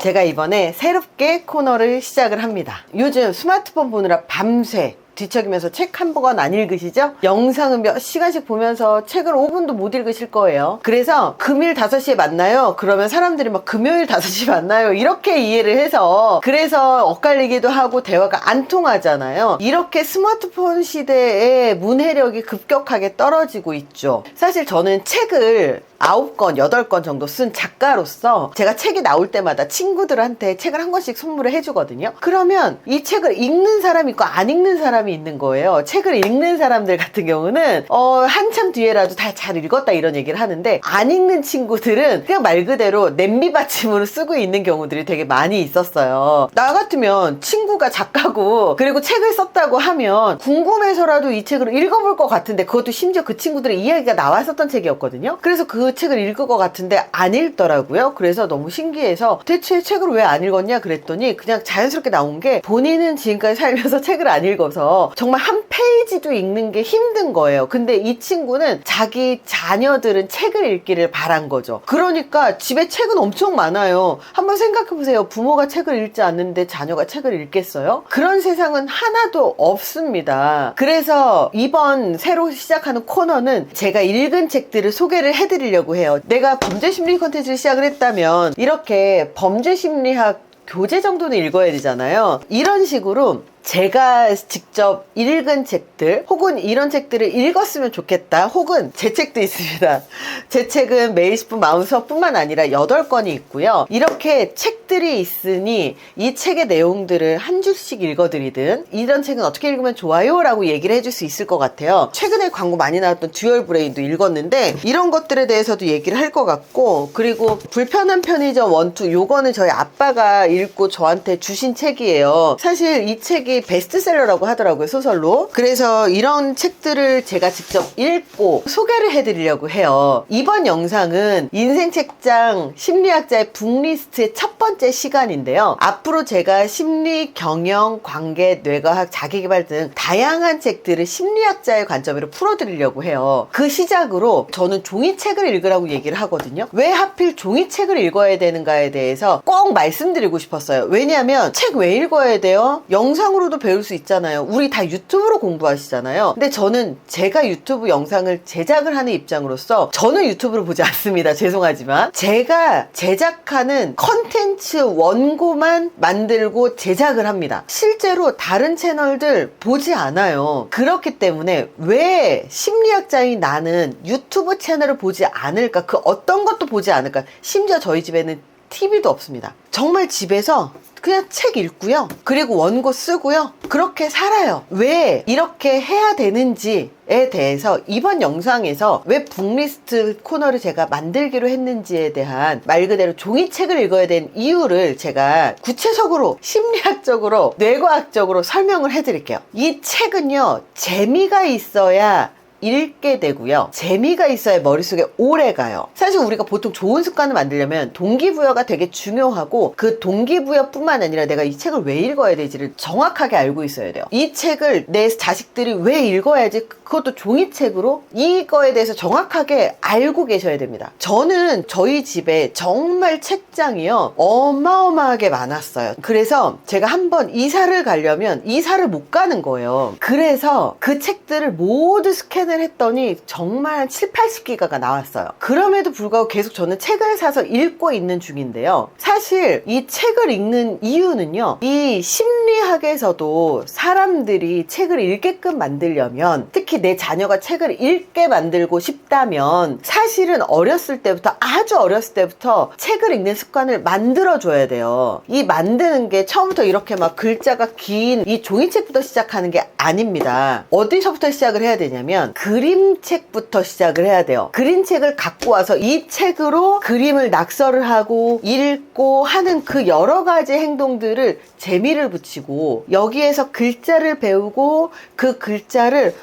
제가 이번에 새롭게 코너를 시작을 합니다. 요즘 스마트폰 보느라 밤새 뒤척이면서 책 한 권 안 읽으시죠? 영상은 몇 시간씩 보면서 책을 5분도 못 읽으실 거예요. 그래서 금일 5시에 만나요? 그러면 사람들이 막 금요일 5시 만나요? 이렇게 이해를 해서 그래서 엇갈리기도 하고 대화가 안 통하잖아요. 이렇게 스마트폰 시대의 문해력이 급격하게 떨어지고 있죠. 사실 저는 책을 9권, 8권 정도 쓴 작가로서 제가 책이 나올 때마다 친구들한테 책을 한 권씩 선물을 해주거든요. 그러면 이 책을 읽는 사람이 있고 안 읽는 사람이 있는 거예요. 책을 읽는 사람들 같은 경우는 한참 뒤에라도 다 잘 읽었다 이런 얘기를 하는데, 안 읽는 친구들은 그냥 말 그대로 냄비 받침으로 쓰고 있는 경우들이 되게 많이 있었어요. 나 같으면 친구가 작가고 그리고 책을 썼다고 하면 궁금해서라도 이 책을 읽어볼 것 같은데, 그것도 심지어 그 친구들의 이야기가 나왔었던 책이었거든요. 그래서 그 책을 읽을 것 같은데 안 읽더라고요. 그래서 너무 신기해서 대체 책을 왜 안 읽었냐 그랬더니 그냥 자연스럽게 나온 게, 본인은 지금까지 살면서 책을 안 읽어서 정말 한 페이지도 읽는 게 힘든 거예요. 근데 이 친구는 자기 자녀들은 책을 읽기를 바란 거죠. 그러니까 집에 책은 엄청 많아요. 한번 생각해보세요. 부모가 책을 읽지 않는데 자녀가 책을 읽겠어요? 그런 세상은 하나도 없습니다. 그래서 이번 새로 시작하는 코너는 제가 읽은 책들을 소개를 해드리려고 해요. 내가 범죄심리 컨텐츠를 시작을 했다면 이렇게 범죄심리학 교재 정도는 읽어야 되잖아요. 이런 식으로 제가 직접 읽은 책들, 혹은 이런 책들을 읽었으면 좋겠다, 혹은 제 책도 있습니다. 제 책은 매일 10분 마음수업뿐만 아니라 8권이 있고요. 이렇게 책들이 있으니 이 책의 내용들을 한 줄씩 읽어드리든, 이런 책은 어떻게 읽으면 좋아요? 라고 얘기를 해줄 수 있을 것 같아요. 최근에 광고 많이 나왔던 듀얼 브레인도 읽었는데 이런 것들에 대해서도 얘기를 할 것 같고, 그리고 불편한 편의점 1, 2, 요거는 저희 아빠가 읽고 저한테 주신 책이에요. 사실 이 책이 베스트셀러라고 하더라고요, 소설로. 그래서 이런 책들을 제가 직접 읽고 소개를 해드리려고 해요. 이번 영상은 인생책장 심리학자의 북리스트의 첫 번째 시간인데요. 앞으로 제가 심리, 경영, 관계, 뇌과학, 자기계발 등 다양한 책들을 심리학자의 관점으로 풀어드리려고 해요. 그 시작으로 저는 종이책을 읽으라고 얘기를 하거든요. 왜 하필 종이책을 읽어야 되는가에 대해서 꼭 말씀드리고 싶었어요. 왜냐하면 책 왜 읽어야 돼요? 영상으로도 배울 수 있잖아요. 우리 다 유튜브로 공부하시잖아요. 근데 저는 제가 유튜브 영상을 제작을 하는 입장으로서 저는 유튜브를 보지 않습니다. 죄송하지만 제가 제작하는 컨텐츠 원고만 만들고 제작을 합니다. 실제로 다른 채널들 보지 않아요. 그렇기 때문에 왜 심리학자인 나는 유튜브 채널을 보지 않을까? 그 어떤 것도 보지 않을까? 심지어 저희 집에는 TV도 없습니다. 정말 집에서 그냥 책 읽고요. 그리고 원고 쓰고요. 그렇게 살아요. 왜 이렇게 해야 되는지에 대해서 이번 영상에서 왜 북리스트 코너를 제가 만들기로 했는지에 대한, 말 그대로 종이책을 읽어야 되는 이유를 제가 구체적으로 심리학적으로 뇌과학적으로 설명을 해드릴게요. 이 책은요, 재미가 있어야 읽게 되고요. 재미가 있어야 머릿속에 오래 가요. 사실 우리가 보통 좋은 습관을 만들려면 동기부여가 되게 중요하고, 그 동기부여뿐만 아니라 내가 이 책을 왜 읽어야 되지를 정확하게 알고 있어야 돼요. 이 책을 내 자식들이 왜 읽어야지, 그것도 종이책으로 이거에 대해서 정확하게 알고 계셔야 됩니다. 저는 저희 집에 정말 책장이요, 어마어마하게 많았어요. 그래서 제가 한번 이사를 가려면 이사를 못 가는 거예요. 그래서 그 책들을 모두 스캔을 했더니 정말 7, 80기가가 나왔어요. 그럼에도 불구하고 계속 저는 책을 사서 읽고 있는 중인데요. 사실 이 책을 읽는 이유는요, 이 심리학에서도 사람들이 책을 읽게끔 만들려면, 특히 내 자녀가 책을 읽게 만들고 싶다면 사실은 어렸을 때부터, 아주 어렸을 때부터 책을 읽는 습관을 만들어줘야 돼요. 이 만드는 게 처음부터 이렇게 막 글자가 긴 이 종이책부터 시작하는 게 아닙니다. 어디서부터 시작을 해야 되냐면 그림책부터 시작을 해야 돼요. 그림책을 갖고 와서 이 책으로 그림을 낙서를 하고 읽고 하는 그 여러 가지 행동들을 재미를 붙이고, 여기에서 글자를 배우고 그 글자를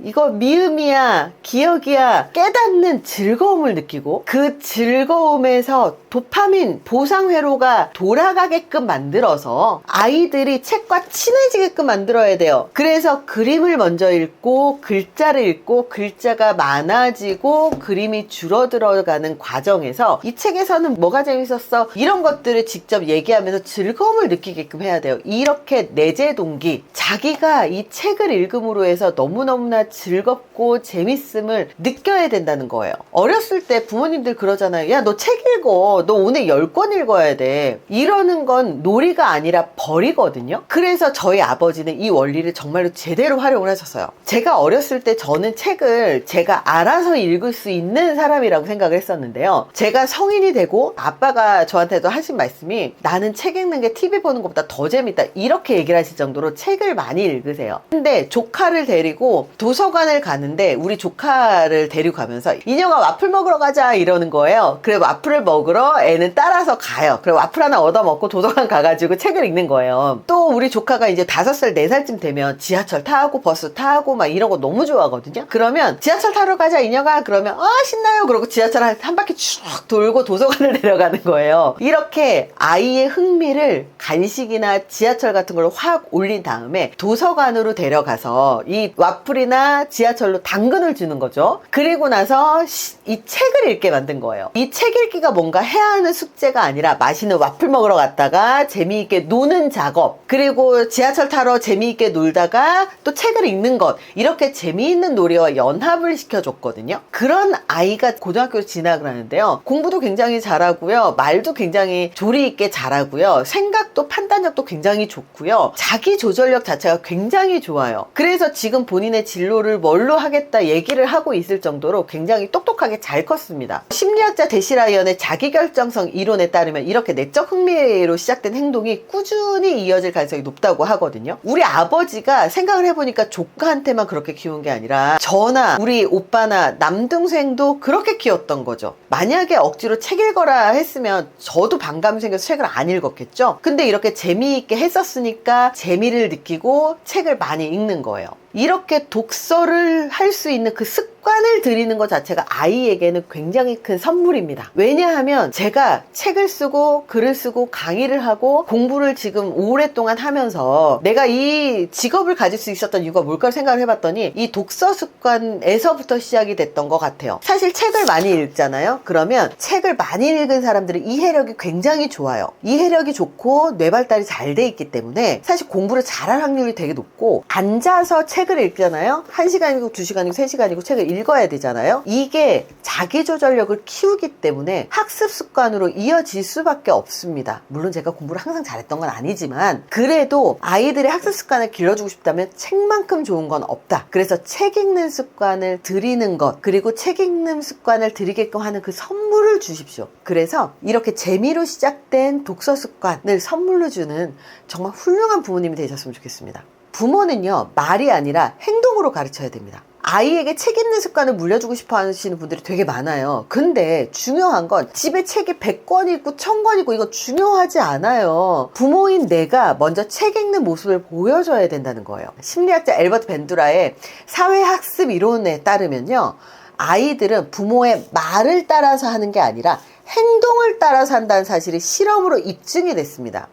이거 미음이야, 기억이야, 깨닫는 즐거움을 느끼고 그 즐거움에서 도파민, 보상회로가 돌아가게끔 만들어서 아이들이 책과 친해지게끔 만들어야 돼요. 그래서 그림을 먼저 읽고 글자를 읽고 글자가 많아지고 그림이 줄어들어가는 과정에서 이 책에서는 뭐가 재밌었어? 이런 것들을 직접 얘기하면서 즐거움을 느끼게끔 해야 돼요. 이렇게 내재 동기, 자기가 이 책을 읽음으로 해서 너무너무나 즐겁고 재밌음을 느껴야 된다는 거예요. 어렸을 때 부모님들 그러잖아요. 야, 너 책 읽어. 너 오늘 10권 읽어야 돼. 이러는 건 놀이가 아니라 벌이거든요. 그래서 저희 아버지는 이 원리를 정말로 제대로 활용을 하셨어요. 제가 어렸을 때 저는 책을 제가 알아서 읽을 수 있는 사람이라고 생각을 했었는데요. 제가 성인이 되고 아빠가 저한테도 하신 말씀이 나는 책 읽는 게 TV 보는 것보다 더 재밌다. 이렇게 얘기를 하실 정도로 책을 많이 읽으세요. 근데 조카를 데리고 도서관을 가는데 우리 조카를 데리고 가면서 인형아 와플 먹으러 가자 이러는 거예요. 그래 와플을 먹으러 애는 따라서 가요. 그래 와플 하나 얻어 먹고 도서관 가가지고 책을 읽는 거예요. 또 우리 조카가 이제 5살, 4살쯤 되면 지하철 타고 버스 타고 막 이런 거 너무 좋아하거든요. 그러면 지하철 타러 가자 인형아 그러면 신나요. 그러고 지하철 한 바퀴 쭉 돌고 도서관을 내려가는 거예요. 이렇게 아이의 흥미를 간식이나 지하철 같은 걸로 확 올린 다음에 도서관으로 데려가서 이 와플이나 지하철로 당근을 주는 거죠. 그리고 나서 이 책을 읽게 만든 거예요. 이 책 읽기가 뭔가 해야 하는 숙제가 아니라 맛있는 와플 먹으러 갔다가 재미있게 노는 작업, 그리고 지하철 타러 재미있게 놀다가 또 책을 읽는 것, 이렇게 재미있는 놀이와 연합을 시켜줬거든요. 그런 아이가 고등학교에 진학을 하는데요. 공부도 굉장히 잘하고요. 말도 굉장히 조리 있게 잘하고요. 생각도 판단력도 굉장히 좋고요. 자기 조절력 자체가 굉장히 좋아요. 그래서 지금 본인의 진로를 뭘로 하겠다 얘기를 하고 있을 정도로 굉장히 똑똑하게 잘 컸습니다. 심리학자 데시라이언의 자기결정성 이론에 따르면 이렇게 내적 흥미로 시작된 행동이 꾸준히 이어질 가능성이 높다고 하거든요. 우리 아버지가 생각을 해보니까 조카한테만 그렇게 키운 게 아니라 저나 우리 오빠나 남동생도 그렇게 키웠던 거죠. 만약에 억지로 책 읽어라 했으면 저도 반감이 생겨서 책을 안 읽었겠죠. 근데 이렇게 재미있게 했었으니까 재미를 느끼고 책을 많이 읽는 거예요. 이렇게 독서를 할 수 있는 그 습관을 들이는 것 자체가 아이에게는 굉장히 큰 선물입니다. 왜냐하면 제가 책을 쓰고 글을 쓰고 강의를 하고 공부를 지금 오랫동안 하면서 내가 이 직업을 가질 수 있었던 이유가 뭘까 생각을 해봤더니 이 독서 습관에서부터 시작이 됐던 것 같아요. 사실 책을 많이 읽잖아요. 그러면 책을 많이 읽은 사람들은 이해력이 굉장히 좋아요. 이해력이 좋고 뇌 발달이 잘 돼 있기 때문에 사실 공부를 잘할 확률이 되게 높고, 앉아서 책을 읽잖아요. 1시간이고 2시간이고 3시간이고 책을 읽어야 되잖아요. 이게 자기조절력을 키우기 때문에 학습 습관으로 이어질 수밖에 없습니다. 물론 제가 공부를 항상 잘했던 건 아니지만 그래도 아이들의 학습 습관을 길러주고 싶다면 책만큼 좋은 건 없다. 그래서 책 읽는 습관을 들이는 것, 그리고 책 읽는 습관을 들이게끔 하는 그 선물을 주십시오. 그래서 이렇게 재미로 시작된 독서 습관을 선물로 주는 정말 훌륭한 부모님이 되셨으면 좋겠습니다. 부모는요, 말이 아니라 행동으로 가르쳐야 됩니다. 아이에게 책 읽는 습관을 물려주고 싶어 하시는 분들이 되게 많아요. 근데 중요한 건 집에 책이 100권 있고 1000권 있고 이거 중요하지 않아요. 부모인 내가 먼저 책 읽는 모습을 보여줘야 된다는 거예요. 심리학자 앨버트 밴두라의 사회학습 이론에 따르면요, 아이들은 부모의 말을 따라서 하는 게 아니라 행동을 따라서 한다는 사실이 실험으로 입증이 됐습니다.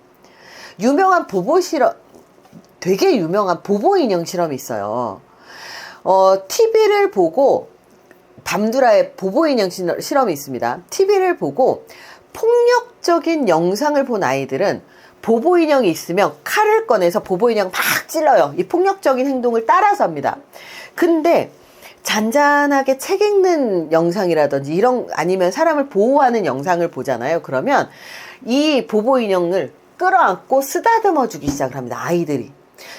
유명한 되게 유명한 보보 인형 실험이 있어요. TV를 보고, 밤두라의 보보 인형 실험이 있습니다. TV를 보고 폭력적인 영상을 본 아이들은 보보 인형이 있으면 칼을 꺼내서 보보 인형 막 찔러요. 이 폭력적인 행동을 따라서 합니다. 근데 잔잔하게 책 읽는 영상이라든지 이런, 아니면 사람을 보호하는 영상을 보잖아요. 그러면 이 보보 인형을 끌어안고 쓰다듬어 주기 시작을 합니다. 아이들이.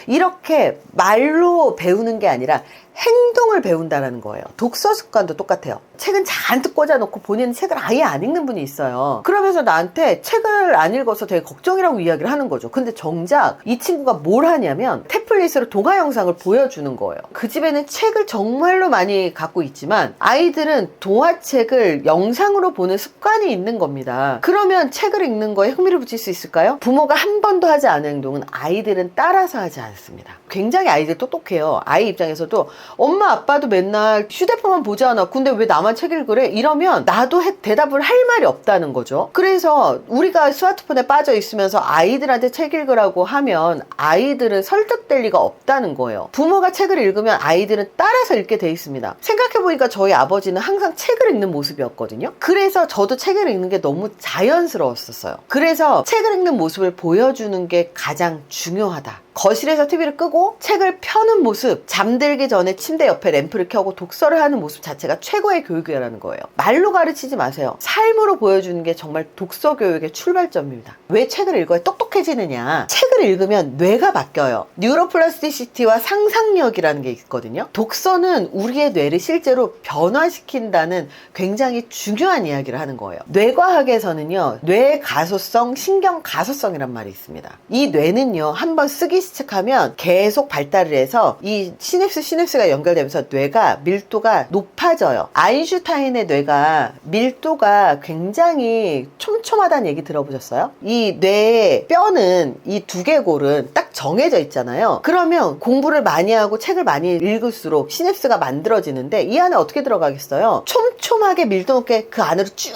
이렇게 말로 배우는 게 아니라 행동을 배운다는 거예요. 독서 습관도 똑같아요. 책은 잔뜩 꽂아놓고 본인은 책을 아예 안 읽는 분이 있어요. 그러면서 나한테 책을 안 읽어서 되게 걱정이라고 이야기를 하는 거죠. 근데 정작 이 친구가 뭘 하냐면 태블릿으로 동화 영상을 보여주는 거예요. 그 집에는 책을 정말로 많이 갖고 있지만 아이들은 동화책을 영상으로 보는 습관이 있는 겁니다. 그러면 책을 읽는 거에 흥미를 붙일 수 있을까요? 부모가 한 번도 하지 않은 행동은 아이들은 따라서 하지 않습니다. 굉장히 아이들 똑똑해요. 아이 입장에서도 엄마 아빠도 맨날 휴대폰만 보지 않아. 근데 왜 나만 책 읽으래? 이러면 나도 대답을 할 말이 없다는 거죠. 그래서 우리가 스마트폰에 빠져 있으면서 아이들한테 책 읽으라고 하면 아이들은 설득될 리가 없다는 거예요. 부모가 책을 읽으면 아이들은 따라서 읽게 돼 있습니다. 생각해보니까 저희 아버지는 항상 책을 읽는 모습이었거든요. 그래서 저도 책을 읽는 게 너무 자연스러웠었어요. 그래서 책을 읽는 모습을 보여주는 게 가장 중요하다. 거실에서 TV를 끄고 책을 펴는 모습, 잠들기 전에 침대 옆에 램프를 켜고 독서를 하는 모습 자체가 최고의 교육이라는 거예요. 말로 가르치지 마세요. 삶으로 보여주는 게 정말 독서 교육의 출발점입니다. 왜 책을 읽어야 똑똑해지느냐? 책을 읽으면 뇌가 바뀌어요. 뉴로플라스티시티와 상상력이라는 게 있거든요. 독서는 우리의 뇌를 실제로 변화시킨다는 굉장히 중요한 이야기를 하는 거예요. 뇌과학에서는요, 뇌 가소성, 신경 가소성이란 말이 있습니다. 이 뇌는요, 한번 쓰기 시작하면 계속 발달을 해서 이 시냅스가 연결되면서 뇌가 밀도가 높아져요. 아인슈타인의 뇌가 밀도가 굉장히 촘촘하다는 얘기 들어보셨어요? 이 뇌의 뼈는 이 두개골은 딱 정해져 있잖아요. 그러면 공부를 많이 하고 책을 많이 읽을수록 시냅스가 만들어지는데 이 안에 어떻게 들어가겠어요? 촘촘하게 밀도 높게 그 안으로 쭉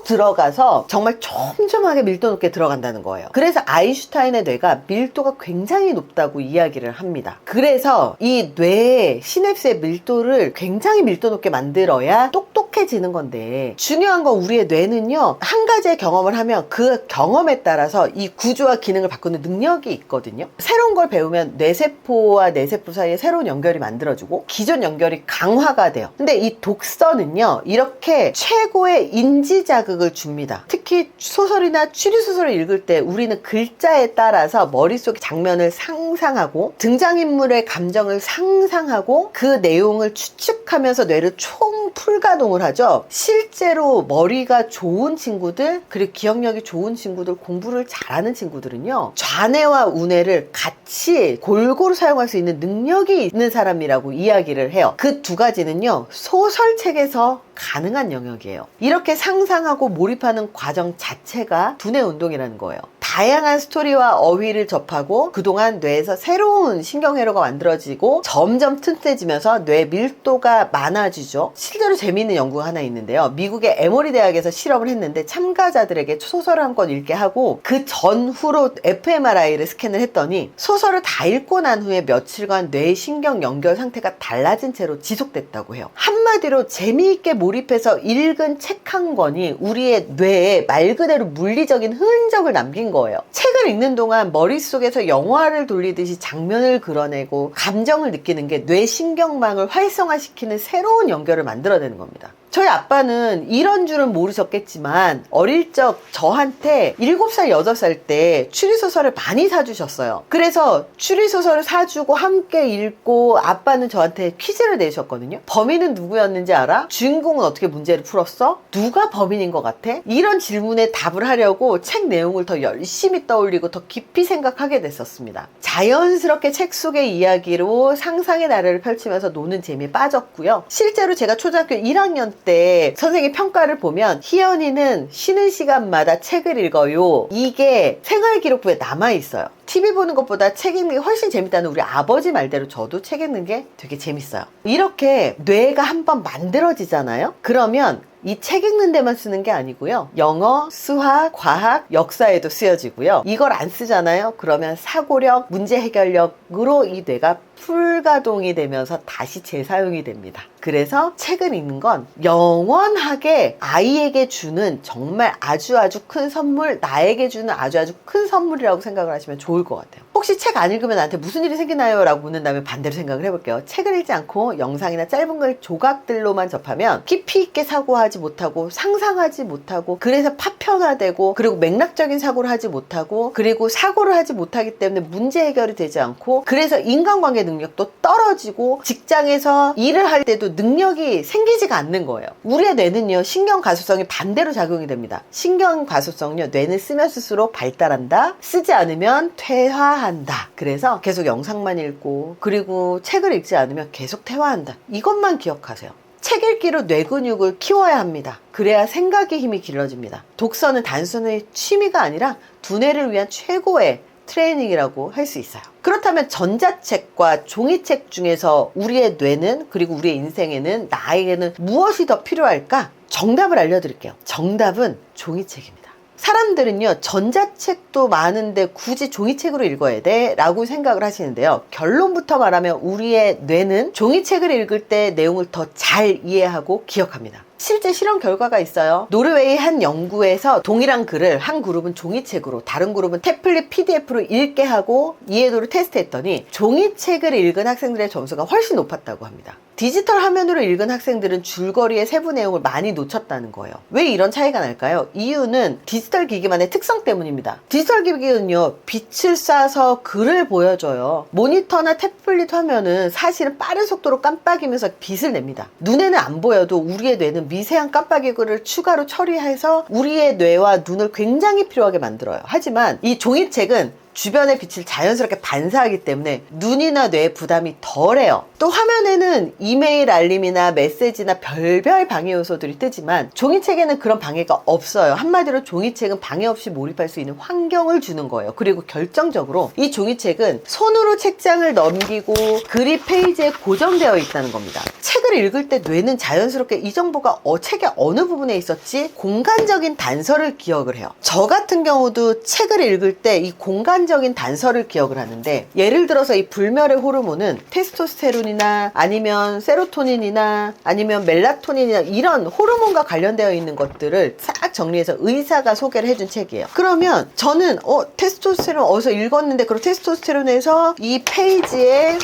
들어가서 정말 촘촘하게 밀도 높게 들어간다는 거예요. 그래서 아인슈타인의 뇌가 밀도가 굉장히 높다고 이야기를 합니다. 그래서 이 뇌의 시냅스의 밀도를 굉장히 밀도 높게 만들어야 똑똑해지는 건데, 중요한 건 우리의 뇌는요, 한 가지의 경험을 하면 그 경험에 따라서 이 구조와 기능을 바꾸는 능력이 있거든요. 새로운 걸 배우면 뇌세포와 뇌세포 사이에 새로운 연결이 만들어지고 기존 연결이 강화가 돼요. 근데 이 독서는요, 이렇게 최고의 인지 자극을 줍니다. 특히 소설이나 추리소설을 읽을 때 우리는 글자에 따라서 머릿속의 장면을 상상하고 등장인물의 감정을 상상하고 그 내용을 추측하면서 뇌를 총풀가동을 하죠. 실제로 머리가 좋은 친구들, 그리고 기억력이 좋은 친구들, 공부를 잘하는 친구들은요, 좌뇌와 우뇌를 같이 골고루 사용할 수 있는 능력이 있는 사람이라고 이야기를 해요. 그 두 가지는요, 소설책에서 가능한 영역이에요. 이렇게 상상하고 몰입하는 과정 자체가 두뇌 운동이라는 거예요. 다양한 스토리와 어휘를 접하고 그동안 뇌에서 새로운 신경회로가 만들어지고 점점 튼튼해지면서 뇌 밀도가 많아지죠. 실제로 재미있는 연구가 하나 있는데요. 미국의 에모리 대학에서 실험을 했는데 참가자들에게 소설을 한 권 읽게 하고 그 전후로 fMRI를 스캔을 했더니 소설을 다 읽고 난 후에 며칠간 뇌 신경 연결 상태가 달라진 채로 지속됐다고 해요. 한마디로 재미있게 몰입해서 읽은 책 한 권이 우리의 뇌에 말 그대로 물리적인 흔적을 남긴 거예요. 책을 읽는 동안 머릿속에서 영화를 돌리듯이 장면을 그려내고 감정을 느끼는 게 뇌 신경망을 활성화시키는 새로운 연결을 만들어내는 겁니다. 저희 아빠는 이런 줄은 모르셨겠지만 어릴 적 저한테 7살, 8살 때 추리소설을 많이 사주셨어요. 그래서 추리소설을 사주고 함께 읽고 아빠는 저한테 퀴즈를 내셨거든요. 범인은 누구였는지 알아? 주인공은 어떻게 문제를 풀었어? 누가 범인인 것 같아? 이런 질문에 답을 하려고 책 내용을 더 열심히 떠올리고 더 깊이 생각하게 됐었습니다. 자연스럽게 책 속의 이야기로 상상의 나래를 펼치면서 노는 재미에 빠졌고요. 실제로 제가 초등학교 1학년 때 선생님 평가를 보면 희연이는 쉬는 시간마다 책을 읽어요, 이게 생활기록부에 남아있어요. TV 보는 것보다 책 읽는 게 훨씬 재밌다는 우리 아버지 말대로 저도 책 읽는 게 되게 재밌어요. 이렇게 뇌가 한번 만들어지잖아요. 그러면 이 책 읽는 데만 쓰는 게 아니고요, 영어, 수학, 과학, 역사에도 쓰여지고요. 이걸 안 쓰잖아요. 그러면 사고력, 문제 해결력으로 이 뇌가 풀가동이 되면서 다시 재사용이 됩니다. 그래서 책을 읽는 건 영원하게 아이에게 주는 정말 아주 큰 선물, 나에게 주는 아주 큰 선물이라고 생각을 하시면 좋을 것 같아요. 혹시 책 안 읽으면 나한테 무슨 일이 생기나요? 라고 묻는다면 반대로 생각을 해볼게요. 책을 읽지 않고 영상이나 짧은 글 조각들로만 접하면 깊이 있게 사고하지 못하고 상상하지 못하고, 그래서 파편화되고, 그리고 맥락적인 사고를 하지 못하고, 그리고 사고를 하지 못하기 때문에 문제 해결이 되지 않고, 그래서 인간관계 능력도 떨어지고 직장에서 일을 할 때도 능력이 생기지가 않는 거예요. 우리의 뇌는요, 신경 가소성이 반대로 작용이 됩니다. 신경 가소성은요, 뇌는 쓰면 쓸수록 발달한다, 쓰지 않으면 퇴화한다. 그래서 계속 영상만 읽고, 그리고 책을 읽지 않으면 계속 퇴화한다. 이것만 기억하세요. 책 읽기로 뇌 근육을 키워야 합니다. 그래야 생각의 힘이 길러집니다. 독서는 단순히 취미가 아니라 두뇌를 위한 최고의 트레이닝이라고 할 수 있어요. 그렇다면 전자책과 종이책 중에서 우리의 뇌는, 그리고 우리의 인생에는, 나에게는 무엇이 더 필요할까? 정답을 알려드릴게요. 정답은 종이책입니다. 사람들은요, 전자책도 많은데 굳이 종이책으로 읽어야 돼? 라고 생각을 하시는데요. 결론부터 말하면 우리의 뇌는 종이책을 읽을 때 내용을 더 잘 이해하고 기억합니다. 실제 실험 결과가 있어요. 노르웨이 한 연구에서 동일한 글을 한 그룹은 종이책으로, 다른 그룹은 태블릿 PDF로 읽게 하고 이해도를 테스트했더니 종이책을 읽은 학생들의 점수가 훨씬 높았다고 합니다. 디지털 화면으로 읽은 학생들은 줄거리의 세부 내용을 많이 놓쳤다는 거예요. 왜 이런 차이가 날까요? 이유는 디지털 기기만의 특성 때문입니다. 디지털 기기는요, 빛을 쏴서 글을 보여줘요. 모니터나 태블릿 화면은 사실은 빠른 속도로 깜빡이면서 빛을 냅니다. 눈에는 안 보여도 우리의 뇌는 미세한 깜빡이를 추가로 처리해서 우리의 뇌와 눈을 굉장히 필요하게 만들어요. 하지만 이 종이책은 주변의 빛을 자연스럽게 반사하기 때문에 눈이나 뇌에 부담이 덜해요. 또 화면에는 이메일 알림이나 메시지나 별별 방해 요소들이 뜨지만 종이책에는 그런 방해가 없어요. 한마디로 종이책은 방해 없이 몰입할 수 있는 환경을 주는 거예요. 그리고 결정적으로 이 종이책은 손으로 책장을 넘기고 글이 페이지에 고정되어 있다는 겁니다. 책을 읽을 때 뇌는 자연스럽게 이 정보가 책의 어느 부분에 있었지 공간적인 단서를 기억을 해요. 저 같은 경우도 책을 읽을 때 이 공간적인 단서를 기억을 하는데, 예를 들어서 이 불멸의 호르몬은 테스토스테론이나 아니면 세로토닌이나 아니면 멜라토닌이나 이런 호르몬과 관련되어 있는 것들을 싹 정리해서 의사가 소개를 해준 책이에요. 그러면 저는 테스토스테론 어디서 읽었는데, 그리고 테스토스테론에서 이 페이지의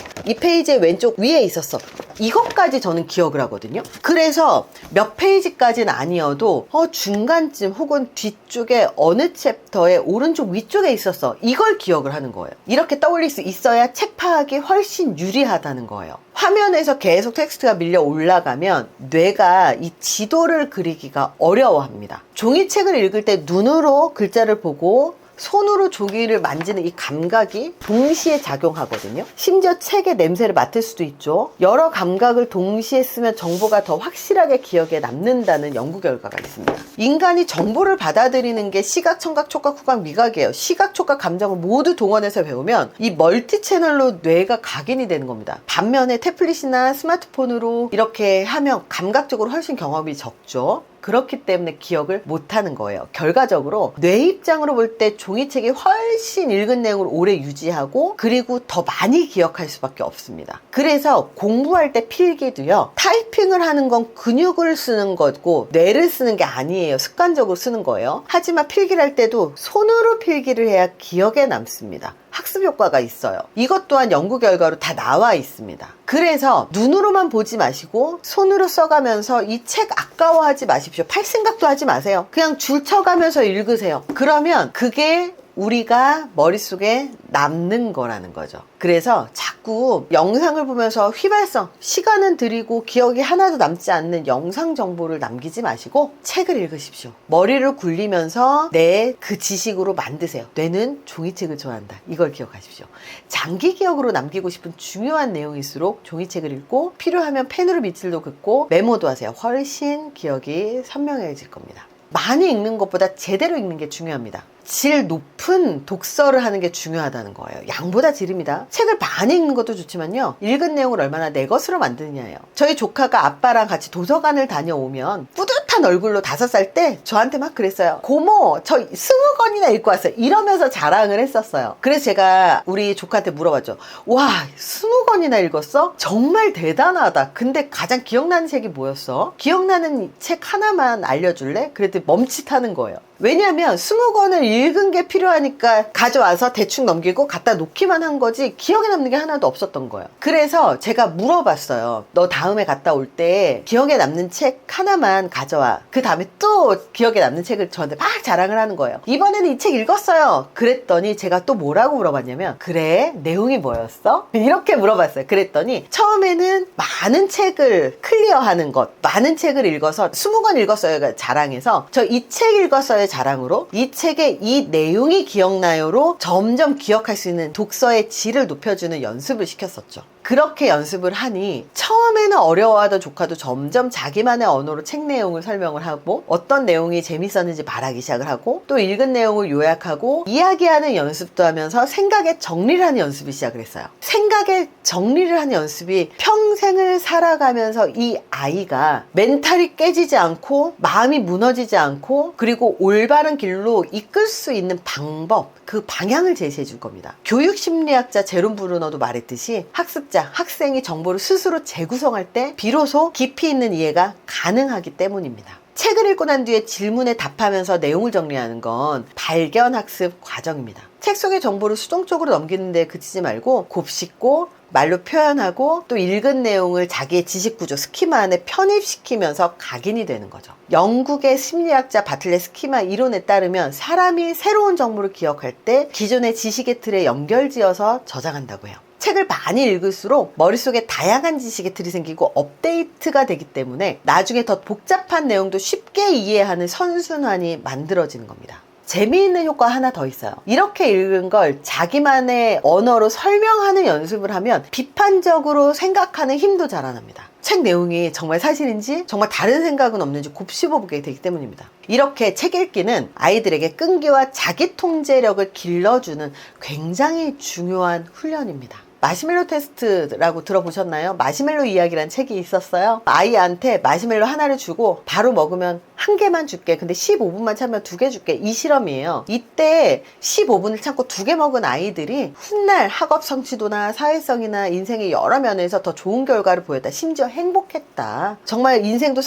왼쪽 위에 있었어. 이것까지 저는 기억을 하거든요. 그래서 몇 페이지까지는 아니어도 중간쯤 혹은 뒤쪽에 어느 챕터의 오른쪽 위쪽에 있었어. 이걸 기억을 하는 거예요. 이렇게 떠올릴 수 있어야 책 파악이 훨씬 유리하다는 거예요. 화면에서 계속 텍스트가 밀려 올라가면 뇌가 이 지도를 그리기가 어려워합니다. 종이책을 읽을 때 눈으로 글자를 보고 손으로 종이를 만지는 이 감각이 동시에 작용하거든요. 심지어 책의 냄새를 맡을 수도 있죠. 여러 감각을 동시에 쓰면 정보가 더 확실하게 기억에 남는다는 연구 결과가 있습니다. 인간이 정보를 받아들이는 게 시각, 청각, 촉각, 후각, 미각이에요. 시각, 촉각, 감정을 모두 동원해서 배우면 이 멀티 채널로 뇌가 각인이 되는 겁니다. 반면에 태블릿이나 스마트폰으로 이렇게 하면 감각적으로 훨씬 경험이 적죠. 그렇기 때문에 기억을 못하는 거예요. 결과적으로 뇌 입장으로 볼 때 종이책이 훨씬 읽은 내용을 오래 유지하고, 그리고 더 많이 기억할 수밖에 없습니다. 그래서 공부할 때 필기도요, 타이핑을 하는 건 근육을 쓰는 거고 뇌를 쓰는 게 아니에요. 습관적으로 쓰는 거예요. 하지만 필기를 할 때도 손으로 필기를 해야 기억에 남습니다. 학습 효과가 있어요. 이것 또한 연구 결과로 다 나와 있습니다. 그래서 눈으로만 보지 마시고 손으로 써가면서 이 책 아까워하지 마십시오. 팔 생각도 하지 마세요. 그냥 줄 쳐가면서 읽으세요. 그러면 그게 우리가 머릿속에 남는 거라는 거죠. 그래서 자꾸 영상을 보면서 휘발성, 시간은 들이고 기억이 하나도 남지 않는 영상 정보를 남기지 마시고 책을 읽으십시오. 머리를 굴리면서 내 그 지식으로 만드세요. 뇌는 종이책을 좋아한다. 이걸 기억하십시오. 장기 기억으로 남기고 싶은 중요한 내용일수록 종이책을 읽고, 필요하면 펜으로 밑줄도 긋고 메모도 하세요. 훨씬 기억이 선명해질 겁니다. 많이 읽는 것보다 제대로 읽는 게 중요합니다. 질 높은 독서를 하는 게 중요하다는 거예요. 양보다 질입니다. 책을 많이 읽는 것도 좋지만요, 읽은 내용을 얼마나 내 것으로 만드느냐예요. 저희 조카가 아빠랑 같이 도서관을 다녀오면 뿌듯한 얼굴로 5살 때 저한테 막 그랬어요. 고모, 저 20권이나 읽고 왔어요. 이러면서 자랑을 했었어요. 그래서 제가 우리 조카한테 물어봤죠. 와, 20권이나 읽었어? 정말 대단하다. 근데 가장 기억나는 책이 뭐였어? 기억나는 책 하나만 알려줄래? 그랬더니 멈칫하는 거예요. 왜냐하면 20권을 읽은 게 필요하니까 가져와서 대충 넘기고 갖다 놓기만 한 거지 기억에 남는 게 하나도 없었던 거예요. 그래서 제가 물어봤어요. 너 다음에 갔다 올 때 기억에 남는 책 하나만 가져와. 그 다음에 또 기억에 남는 책을 저한테 막 자랑을 하는 거예요. 이번에는 이 책 읽었어요. 그랬더니 제가 또 뭐라고 물어봤냐면, 그래, 내용이 뭐였어? 이렇게 물어봤어요. 그랬더니 처음에는 많은 책을 클리어하는 것, 많은 책을 읽어서 20권 읽었어요가 자랑해서, 저 이 책 읽었어요 자랑으로, 이 책의 이 내용이 기억나요로 점점 기억할 수 있는 독서의 질을 높여주는 연습을 시켰었죠. 그렇게 연습을 하니 처음에는 어려워하던 조카도 점점 자기만의 언어로 책 내용을 설명을 하고 어떤 내용이 재밌었는지 말하기 시작을 하고 또 읽은 내용을 요약하고 이야기하는 연습도 하면서 생각의 정리를 하는 연습이 시작을 했어요. 생각의 정리를 하는 연습이 평생을 살아가면서 이 아이가 멘탈이 깨지지 않고 마음이 무너지지 않고 그리고 올바른 길로 이끌 수 있는 방법, 그 방향을 제시해 줄 겁니다. 교육심리학자 제롬 브루너도 말했듯이 학습자, 학생이 정보를 스스로 재구성할 때 비로소 깊이 있는 이해가 가능하기 때문입니다. 책을 읽고 난 뒤에 질문에 답하면서 내용을 정리하는 건 발견학습 과정입니다. 책 속의 정보를 수동적으로 넘기는 데 그치지 말고 곱씹고 말로 표현하고 또 읽은 내용을 자기의 지식구조 스키마 안에 편입시키면서 각인이 되는 거죠. 영국의 심리학자 바틀렛 스키마 이론에 따르면 사람이 새로운 정보를 기억할 때 기존의 지식의 틀에 연결지어서 저장한다고 해요. 책을 많이 읽을수록 머릿속에 다양한 지식의 틀이 생기고 업데이트가 되기 때문에 나중에 더 복잡한 내용도 쉽게 이해하는 선순환이 만들어지는 겁니다. 재미있는 효과 하나 더 있어요. 이렇게 읽은 걸 자기만의 언어로 설명하는 연습을 하면 비판적으로 생각하는 힘도 자라납니다. 책 내용이 정말 사실인지 정말 다른 생각은 없는지 곱씹어보게 되기 때문입니다. 이렇게 책 읽기는 아이들에게 끈기와 자기 통제력을 길러주는 굉장히 중요한 훈련입니다. 마시멜로 테스트라고 들어보셨나요? 마시멜로 이야기란 책이 있었어요. 아이한테 마시멜로 하나를 주고 바로 먹으면 한 개만 줄게. 근데 15분만 참으면 2개 줄게. 이 실험이에요. 이때 15분을 참고 2개 먹은 아이들이 훗날 학업 성취도나 사회성이나 인생의 여러 면에서 더 좋은 결과를 보였다. 심지어 행복했다. 정말 인생도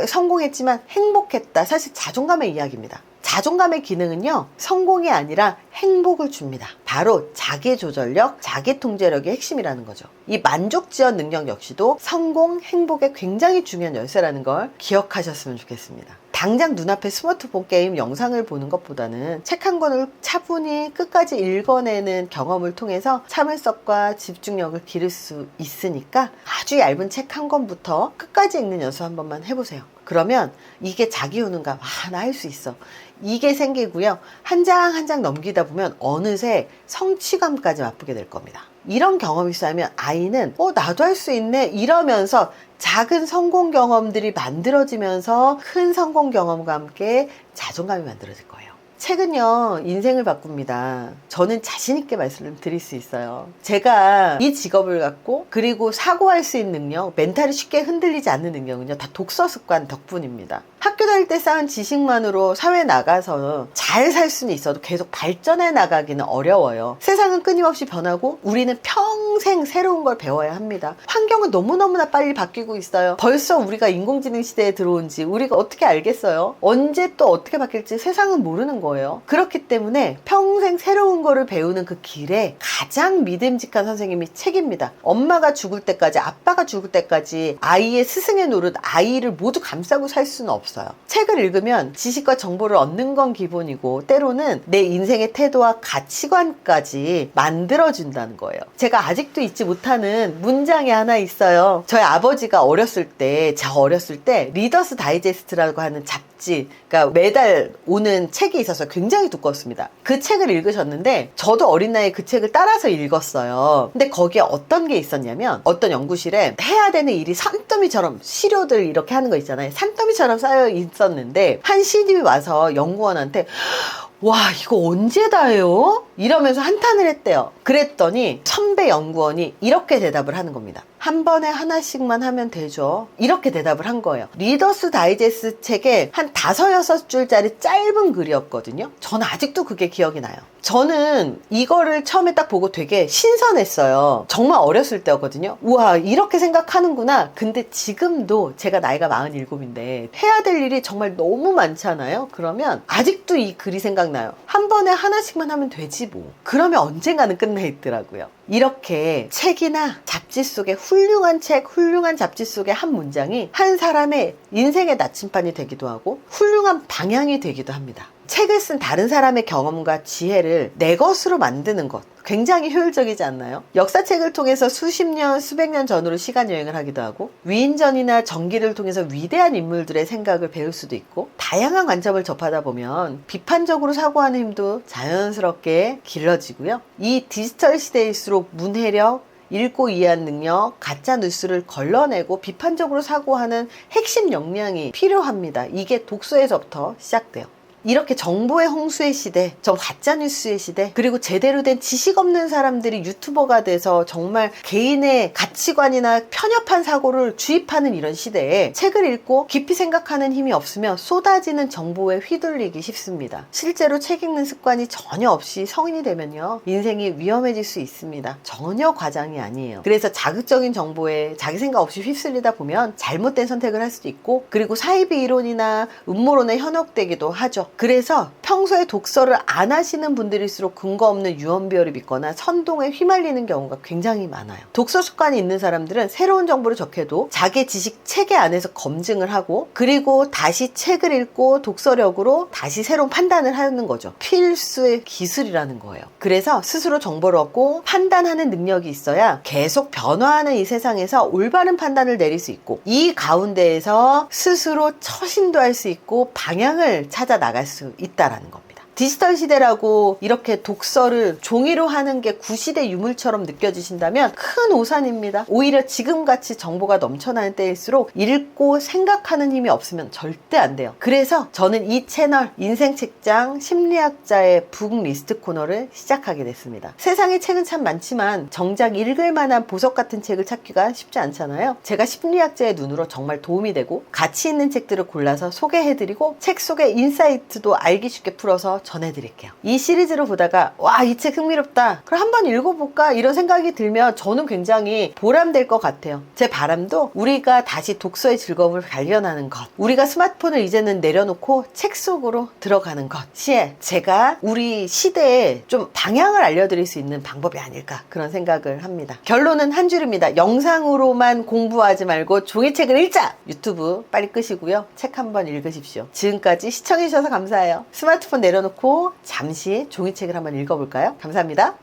성공했지만 행복했다. 사실 자존감의 이야기입니다. 자존감의 기능은요, 성공이 아니라 행복을 줍니다. 바로 자기조절력, 자기통제력이 핵심이라는 거죠. 이 만족지원 능력 역시도 성공, 행복에 굉장히 중요한 열쇠라는 걸 기억하셨으면 좋겠습니다. 당장 눈앞에 스마트폰 게임 영상을 보는 것보다는 책 한 권을 차분히 끝까지 읽어내는 경험을 통해서 참을성과 집중력을 기를 수 있으니까 아주 얇은 책 한 권부터 끝까지 읽는 연습 한 번만 해보세요. 그러면 이게 자기 효능감, 나 할 수 있어. 이게 생기고요. 한 장 한 장 넘기다 보면 어느새 성취감까지 맛보게 될 겁니다. 이런 경험이 쌓이면 아이는 나도 할 수 있네 이러면서 작은 성공 경험들이 만들어지면서 큰 성공 경험과 함께 자존감이 만들어질 거예요. 책은요, 인생을 바꿉니다. 저는 자신있게 말씀드릴 수 있어요. 제가 이 직업을 갖고 그리고 사고할 수 있는 능력, 멘탈이 쉽게 흔들리지 않는 능력은요, 다 독서 습관 덕분입니다. 학교 다닐 때 쌓은 지식만으로 사회에 나가서 잘 살 수는 있어도 계속 발전해 나가기는 어려워요. 세상은 끊임없이 변하고 우리는 평생 새로운 걸 배워야 합니다. 환경은 너무너무나 빨리 바뀌고 있어요. 벌써 우리가 인공지능 시대에 들어온 지 우리가 어떻게 알겠어요? 언제 또 어떻게 바뀔지 세상은 모르는 거예요. 그렇기 때문에 평생 새로운 거를 배우는 그 길에 가장 믿음직한 선생님이 책입니다. 엄마가 죽을 때까지, 아빠가 죽을 때까지 아이의 스승의 노릇, 아이를 모두 감싸고 살 수는 없어요. 책을 읽으면 지식과 정보를 얻는 건 기본이고 때로는 내 인생의 태도와 가치관까지 만들어준다는 거예요. 제가 아직도 잊지 못하는 문장이 하나 있어요. 저희 아버지가 어렸을 때 리더스 다이제스트라고 하는 잡지, 그러니까 매달 오는 책이 있어서 굉장히 두껍습니다. 그 책을 읽으셨는데 저도 어린 나이에 그 책을 따라서 읽었어요. 근데 거기에 어떤 게 있었냐면 어떤 연구실에 해야 되는 일이 산더미처럼 시료들 이렇게 하는 거 있잖아요. 산더미처럼 쌓여 있었는데 한 신입이 와서 연구원한테 와, 이거 언제 다 해요? 이러면서 한탄을 했대요. 그랬더니 선배 연구원이 이렇게 대답을 하는 겁니다. 한 번에 하나씩만 하면 되죠. 이렇게 대답을 한 거예요. 리더스 다이제스트 책에 한 5, 6줄짜리 짧은 글이었거든요. 저는 아직도 그게 기억이 나요. 저는 이거를 처음에 딱 보고 되게 신선했어요. 정말 어렸을 때였거든요. 우와, 이렇게 생각하는구나. 근데 지금도 제가 나이가 47인데 해야 될 일이 정말 너무 많잖아요. 그러면 아직도 이 글이 생각나요. 한 번에 하나씩만 하면 되지 뭐. 그러면 언젠가는 끝나 있더라고요. 이렇게 책이나 잡지 속에 훌륭한 책, 훌륭한 잡지 속의 한 문장이 한 사람의 인생의 나침반이 되기도 하고 훌륭한 방향이 되기도 합니다. 책을 쓴 다른 사람의 경험과 지혜를 내 것으로 만드는 것, 굉장히 효율적이지 않나요? 역사책을 통해서 수십 년, 수백 년 전으로 시간여행을 하기도 하고 위인전이나 전기를 통해서 위대한 인물들의 생각을 배울 수도 있고 다양한 관점을 접하다 보면 비판적으로 사고하는 힘도 자연스럽게 길러지고요. 이 디지털 시대일수록 문해력, 읽고 이해한 능력, 가짜 뉴스를 걸러내고 비판적으로 사고하는 핵심 역량이 필요합니다. 이게 독서에서부터 시작돼요. 이렇게 정보의 홍수의 시대, 가짜뉴스의 시대, 그리고 제대로 된 지식 없는 사람들이 유튜버가 돼서 정말 개인의 가치관이나 편협한 사고를 주입하는 이런 시대에 책을 읽고 깊이 생각하는 힘이 없으면 쏟아지는 정보에 휘둘리기 쉽습니다. 실제로 책 읽는 습관이 전혀 없이 성인이 되면요, 인생이 위험해질 수 있습니다. 전혀 과장이 아니에요. 그래서 자극적인 정보에 자기 생각 없이 휩쓸리다 보면 잘못된 선택을 할 수도 있고, 그리고 사이비 이론이나 음모론에 현혹되기도 하죠. 그래서 평소에 독서를 안 하시는 분들일수록 근거 없는 유언비어를 믿거나 선동에 휘말리는 경우가 굉장히 많아요. 독서 습관이 있는 사람들은 새로운 정보를 접해도 자기 지식 체계 안에서 검증을 하고, 그리고 다시 책을 읽고 독서력으로 다시 새로운 판단을 하는 거죠. 필수의 기술이라는 거예요. 그래서 스스로 정보를 얻고 판단하는 능력이 있어야 계속 변화하는 이 세상에서 올바른 판단을 내릴 수 있고, 이 가운데에서 스스로 처신도 할 수 있고 방향을 찾아 나갈 수 있다라는 겁니다. 디지털 시대라고 이렇게 독서를 종이로 하는 게 구시대 유물처럼 느껴지신다면 큰 오산입니다. 오히려 지금같이 정보가 넘쳐나는 때일수록 읽고 생각하는 힘이 없으면 절대 안 돼요. 그래서 저는 이 채널 인생책장 심리학자의 북리스트 코너를 시작하게 됐습니다. 세상에 책은 참 많지만 정작 읽을 만한 보석 같은 책을 찾기가 쉽지 않잖아요. 제가 심리학자의 눈으로 정말 도움이 되고 가치 있는 책들을 골라서 소개해드리고, 책 속의 인사이트도 알기 쉽게 풀어서 전해드릴게요. 이 시리즈를 보다가 와, 이 책 흥미롭다, 그럼 한번 읽어볼까, 이런 생각이 들면 저는 굉장히 보람될 것 같아요. 제 바람도 우리가 다시 독서의 즐거움을 발견하는 것, 우리가 스마트폰을 이제는 내려놓고 책 속으로 들어가는 것이 제가 우리 시대에 좀 방향을 알려드릴 수 있는 방법이 아닐까, 그런 생각을 합니다. 결론은 한 줄입니다. 영상으로만 공부하지 말고 종이책을 읽자! 유튜브 빨리 끄시고요, 책 한번 읽으십시오. 지금까지 시청해주셔서 감사해요. 스마트폰 내려놓고 잠시 종이책을 한번 읽어볼까요? 감사합니다.